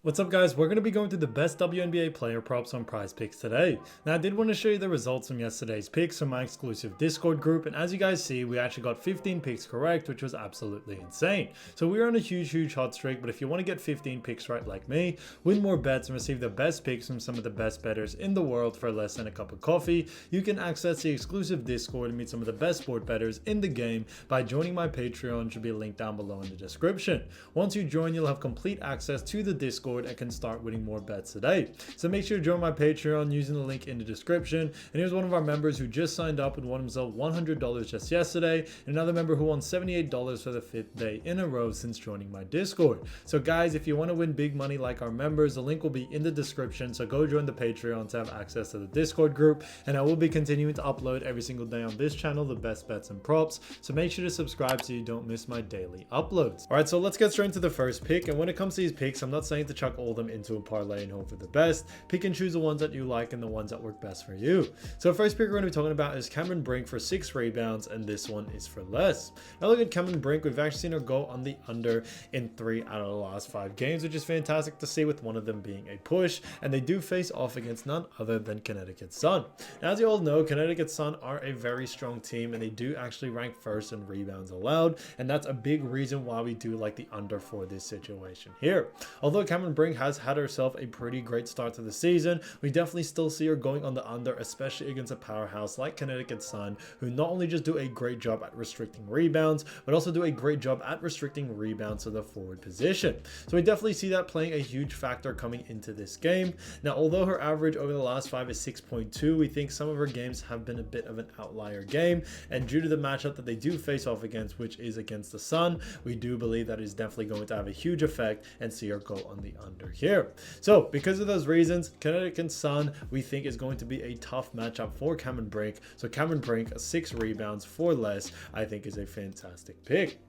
What's up guys, we're going to be going through the best WNBA player props on Prize Picks today. Now I did want to show you the results from yesterday's picks from my exclusive Discord group, and as you guys see, we actually got 15 picks correct, which was absolutely insane. So we're on a huge hot streak, but if you want to get 15 picks right like me, win more bets and receive the best picks from some of the best bettors in the world for less than a cup of coffee, you can access the exclusive Discord and meet some of the best sport bettors in the game by joining my Patreon, which will be linked down below in the description. Once you join, you'll have complete access to the Discord and can start winning more bets today. So make sure to join my Patreon using the link in the description. And here's one of our members who just signed up and won himself $100 just yesterday, and another member who won $78 for the 5th day in a row since joining my Discord. So guys, if you want to win big money like our members, the link will be in the description, so go join the Patreon to have access to the Discord group, and I will be continuing to upload every single day on this channel the best bets and props, so make sure to subscribe so you don't miss my daily uploads. Alright, so let's get straight into the first pick, and when it comes to these picks, I'm not saying to chuck all them into a parlay and hope for the best. Pick and choose the ones that you like and the ones that work best for you. So first pick we're going to be talking about is Cameron Brink for 6 rebounds, and this one is for less. Now look at Cameron Brink, we've actually seen her go on the under in 3 out of the last 5 games, which is fantastic to see, with one of them being a push, and they do face off against none other than Connecticut Sun. Now as you all know, Connecticut Sun are a very strong team, and they do actually rank first in rebounds allowed, and that's a big reason why we do like the under for this situation here. Although Cameron Brink has had herself a pretty great start to the season, we definitely still see her going on the under, especially against a powerhouse like Connecticut Sun, who not only just do a great job at restricting rebounds, but also do a great job at restricting rebounds to the forward position. So we definitely see that playing a huge factor coming into this game. Now, although her average over the last 5 is 6.2, we think some of her games have been a bit of an outlier game, and due to the matchup that they do face off against, which is against the Sun, we do believe that is definitely going to have a huge effect and see her go on the under here. So because of those reasons, Connecticut Sun we think is going to be a tough matchup for Cameron Brink. So Cameron Brink, 6 rebounds for less, I think is a fantastic pick.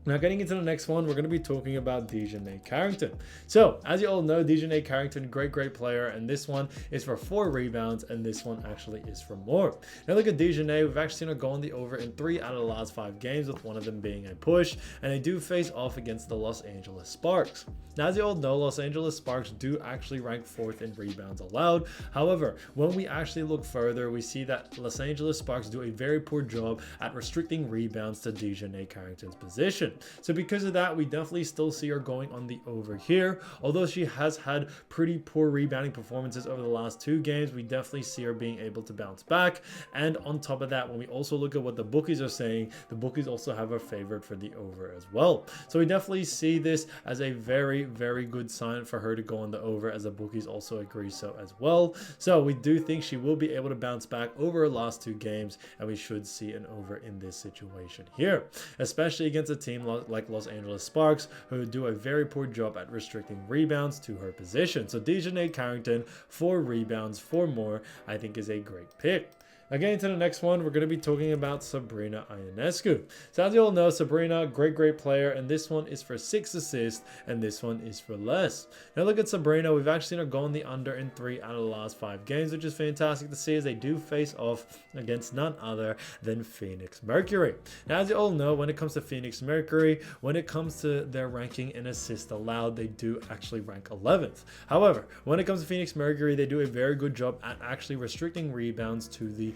Now getting into the next one, we're going to be talking about DiJonai Carrington. So as you all know, DiJonai Carrington, great player, and this one is for 4 rebounds, and this one actually is for more. Now look at DiJonai, we've actually seen her go on the over in 3 out of the last 5 games, with one of them being a push, and they do face off against the Los Angeles Sparks. Now as you all know, Los Angeles Sparks do actually rank 4th in rebounds allowed. However, when we actually look further, we see that Los Angeles Sparks do a very poor job at restricting rebounds to DiJonai Carrington's position. So because of that, we definitely still see her going on the over here. Although she has had pretty poor rebounding performances over the last 2 games, we definitely see her being able to bounce back. And on top of that, when we also look at what the bookies are saying, the bookies also have her favored for the over as well. So we definitely see this as a very good sign for her to go on the over, as the bookies also agree so as well. So we do think she will be able to bounce back over her last 2 games, and we should see an over in this situation here, especially against a team like Los Angeles Sparks, who do a very poor job at restricting rebounds to her position. So DiJonai Carrington, 4 rebounds for more, I think is a great pick. Now getting to the next one, we're going to be talking about Sabrina Ionescu. So as you all know, Sabrina, great player, and this one is for 6 assists, and this one is for less. Now look at Sabrina, we've actually seen her go on the under in 3 out of the last 5 games, which is fantastic to see, as they do face off against none other than Phoenix Mercury. Now as you all know, when it comes to Phoenix Mercury, when it comes to their ranking in assists allowed, they do actually rank 11th. However, when it comes to Phoenix Mercury, they do a very good job at actually restricting rebounds to the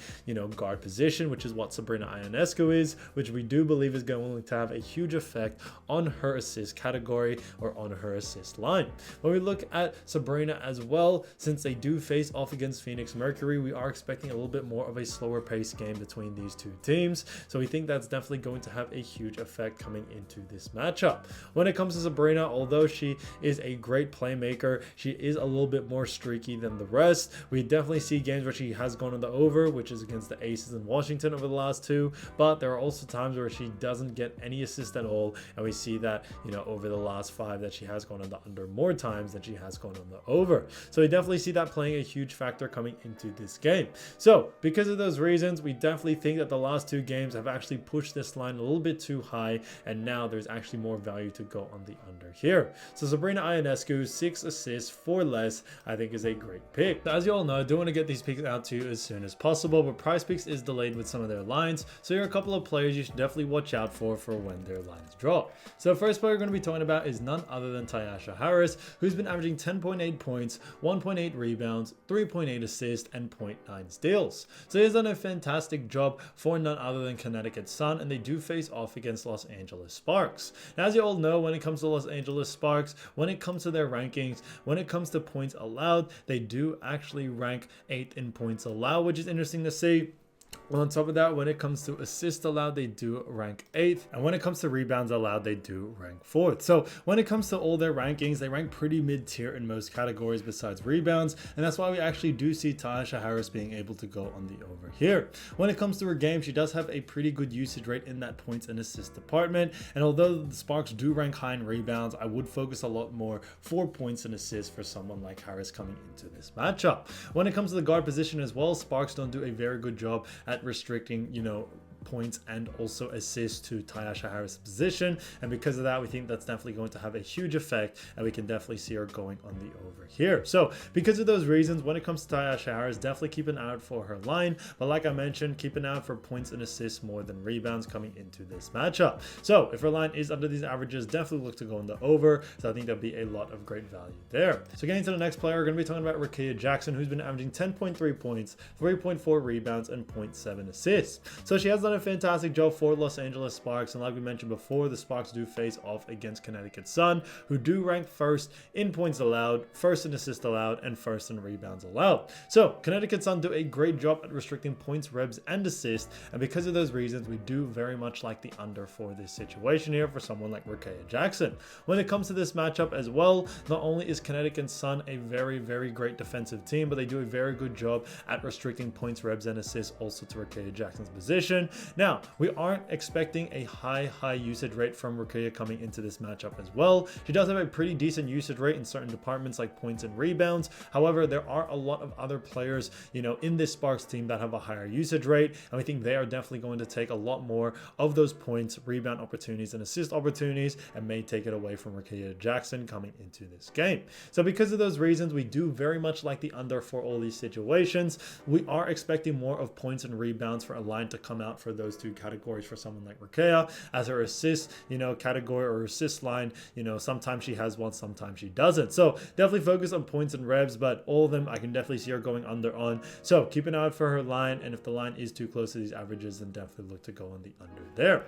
guard position, which is what Sabrina Ionescu is, which we do believe is going to have a huge effect on her assist category, or on her assist line. When we look at Sabrina as well, since they do face off against Phoenix Mercury, we are expecting a little bit more of a slower paced game between these 2 teams. So we think that's definitely going to have a huge effect coming into this matchup. When it comes to Sabrina, although she is a great playmaker, she is a little bit more streaky than the rest. We definitely see games where she has gone on the over, which is against the Aces in Washington over the last 2, but there are also times where she doesn't get any assist at all, and we see that over the last 5 that she has gone on the under more times than she has gone on the over. So we definitely see that playing a huge factor coming into this game. So because of those reasons, we definitely think that the last 2 games have actually pushed this line a little bit too high, and now there's actually more value to go on the under here. So Sabrina Ionescu, 6 assists for less, I think is a great pick. As you all know, I do want to get these picks out to you as soon as possible, before, but PrizePicks is delayed with some of their lines, so here are a couple of players you should definitely watch out for when their lines drop. So the first player we're going to be talking about is none other than Tasha Harris, who's been averaging 10.8 points, 1.8 rebounds, 3.8 assists, and 0.9 steals. So he's done a fantastic job for none other than Connecticut Sun, and they do face off against Los Angeles Sparks. Now, as you all know, when it comes to Los Angeles Sparks, when it comes to their rankings, when it comes to points allowed, they do actually rank 8th in points allowed, which is interesting to see. Well, on top of that, when it comes to assists allowed, they do rank 8th. And when it comes to rebounds allowed, they do rank 4th. So when it comes to all their rankings, they rank pretty mid-tier in most categories besides rebounds. And that's why we actually do see Tasha Harris being able to go on the over here. When it comes to her game, she does have a pretty good usage rate in that points and assist department. And although the Sparks do rank high in rebounds, I would focus a lot more for points and assists for someone like Harris coming into this matchup. When it comes to the guard position as well, Sparks don't do a very good job at restricting, points and also assists to Tasha Harris' position, and because of that, we think that's definitely going to have a huge effect, and we can definitely see her going on the over here. So because of those reasons, when it comes to Tasha Harris, definitely keep an eye out for her line, but like I mentioned, keep an eye out for points and assists more than rebounds coming into this matchup. So if her line is under these averages, definitely look to go on the over, so I think there'll be a lot of great value there. So getting to the next player, we're going to be talking about Raquel Jackson, who's been averaging 10.3 points, 3.4 rebounds, and 0.7 assists. So she has done a fantastic job for Los Angeles Sparks, and like we mentioned before, the Sparks do face off against Connecticut Sun, who do rank first in points allowed, first in assists allowed, and first in rebounds allowed. So Connecticut Sun do a great job at restricting points, rebs, and assists, and because of those reasons, we do very much like the under for this situation here for someone like Raquel Jackson. When it comes to this matchup as well, not only is Connecticut Sun a very, very great defensive team, but they do a very good job at restricting points, rebs, and assists also to Raquel Jackson's position. Now, we aren't expecting a high usage rate from Raquel coming into this matchup as well. She does have a pretty decent usage rate in certain departments like points and rebounds. However, there are a lot of other players, in this Sparks team that have a higher usage rate, and we think they are definitely going to take a lot more of those points, rebound opportunities, and assist opportunities, and may take it away from Raquel Jackson coming into this game. So because of those reasons, we do very much like the under for all these situations. We are expecting more of points and rebounds for a line to come out for those two categories for someone like Raquel, as her assist, category or assist line, sometimes she has one, sometimes she doesn't. So definitely focus on points and revs, but all of them I can definitely see her going under on. So keep an eye out for her line, and if the line is too close to these averages, then definitely look to go on the under there.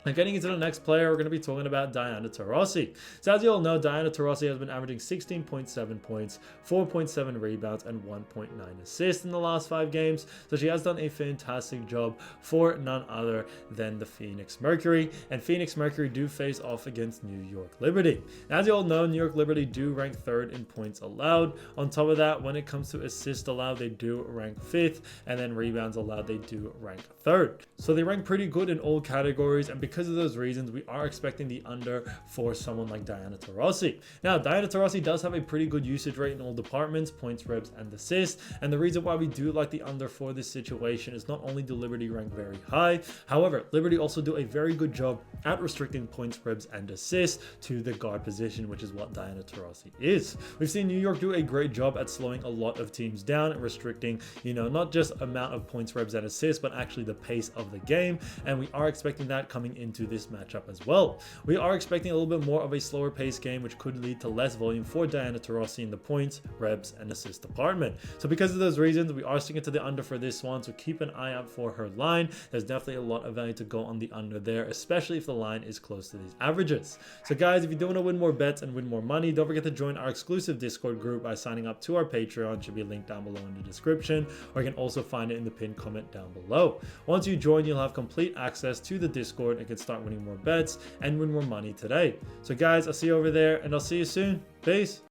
Now getting into the next player, we're going to be talking about Taurasi. So as you all know, Taurasi has been averaging 16.7 points, 4.7 rebounds, and 1.9 assists in the last 5 games. So she has done a fantastic job for none other than the Phoenix Mercury. And Phoenix Mercury do face off against New York Liberty. Now, as you all know, New York Liberty do rank 3rd in points allowed. On top of that, when it comes to assists allowed, they do rank 5th. And then rebounds allowed, they do rank 3rd. So they rank pretty good in all categories, and because of those reasons, we are expecting the under for someone like Taurasi. Now, Taurasi does have a pretty good usage rate in all departments, points, rebs, and assists, and the reason why we do like the under for this situation is not only do Liberty rank very high, however, Liberty also do a very good job at restricting points, rebs, and assists to the guard position, which is what Taurasi is. We've seen New York do a great job at slowing a lot of teams down and restricting, not just amount of points, rebs, and assists, but actually the pace of the game, and we are expecting that coming into this matchup as well. We are expecting a little bit more of a slower pace game, which could lead to less volume for Taurasi in the points, rebs, and assist department. So because of those reasons, we are sticking to the under for this one, so keep an eye out for her line. There's definitely a lot of value to go on the under there, especially if the line is close to these averages. So guys, if you do want to win more bets and win more money, don't forget to join our exclusive Discord group by signing up to our Patreon. It should be linked down below in the description, or you can also find it in the pinned comment down below. Once you join, you'll have complete access to the Discord and can start winning more bets and win more money today. So guys, I'll see you over there, and I'll see you soon. Peace.